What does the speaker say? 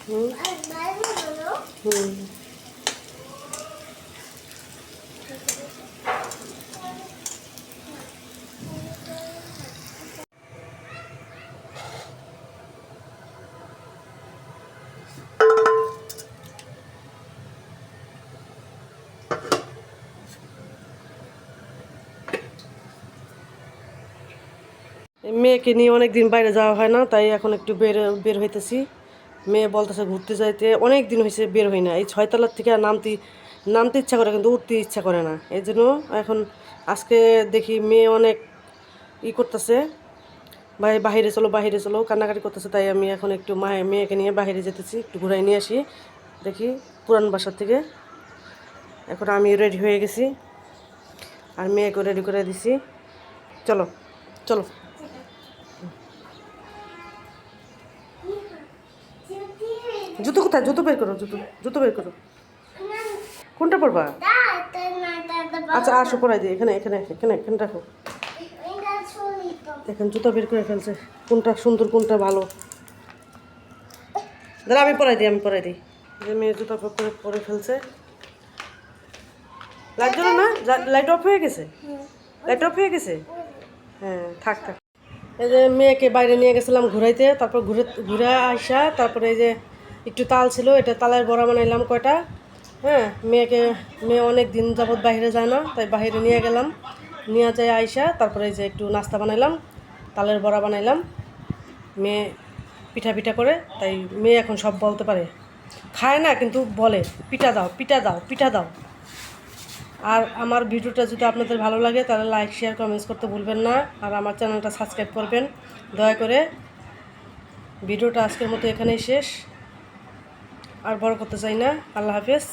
হুম হুম। মেয়েকে নিয়ে অনেক দিন বাইরে যাওয়া হয় না, তাই এখন একটু বের বের হইতেছি। মেয়ে বলতেছে ঘুরতে যাইতে, অনেক দিন হয়েছে বের হই না। এই 6 তলার থেকে আর নামতে নামতে ইচ্ছা করে, কিন্তু উঠতে ইচ্ছা করে না। এই জন্য এখন আজকে দেখি মেয়ে অনেক করতেছে, ভাই বাহিরে চলো বাহিরে চলো কান্নাকাটি করতেছে। তাই আমি এখন একটু মেয়েকে নিয়ে বাহিরে যেতেছি, একটু ঘুরাই নিয়ে আসি। দেখি পুরান বাসার থেকে এখন আমি রেডি হয়ে গেছি, আর মেয়েকে রেডি করে দিছি। চলো চলো। জুতো কোথায়? জুতো বের করো, জুতো জুতো বের করো। কোনটা পরবা? আচ্ছা আসো পরাই দিই। এখানে এখানে এখানে এখানে রাখো। এখন জুতো বের করে ফেলছে, কোনটা সুন্দর কোনটা ভালো। দাঁড়া আমি পরাই দিই, আমি পরাই দিই। যে মেয়ে জুতো করে পরে ফেলছে। লাইট জ্বলো না, লাইট অফ হয়ে গেছে, লাইট অফ হয়ে গেছে। হ্যাঁ থাক থাক। এই যে মেয়েকে বাইরে নিয়ে গেছিলাম ঘুরাইতে, তারপর ঘুরে ঘুরে আসা, তারপরে এই যে একটু তাল ছিল, এটা তালের বড়া বানাইলাম কয়টা। হ্যাঁ মেয়ে অনেক দিন যাবৎ বাইরে যায় না, তাই বাইরে নিয়ে গেলাম। নিয়ে যায় আইসা, তারপরে এই যে একটু নাস্তা বানাইলাম, তালের বড়া বানাইলাম। মেয়ে পিঠা পিঠা করে, তাই মেয়ে এখন সব বলতে পারে। খায় না কিন্তু বলে পিঠা দাও পিঠা দাও পিঠা দাও। আর আমার ভিডিওটা যদি আপনাদের ভালো লাগে তাহলে লাইক শেয়ার কমেন্টস করতে ভুলবেন না, আর আমার চ্যানেলটা সাবস্ক্রাইব করবেন দয়া করে। ভিডিওটা আজকের মতো এখানেই শেষ, আর বড় করতে চাই না। আল্লাহ হাফেজ।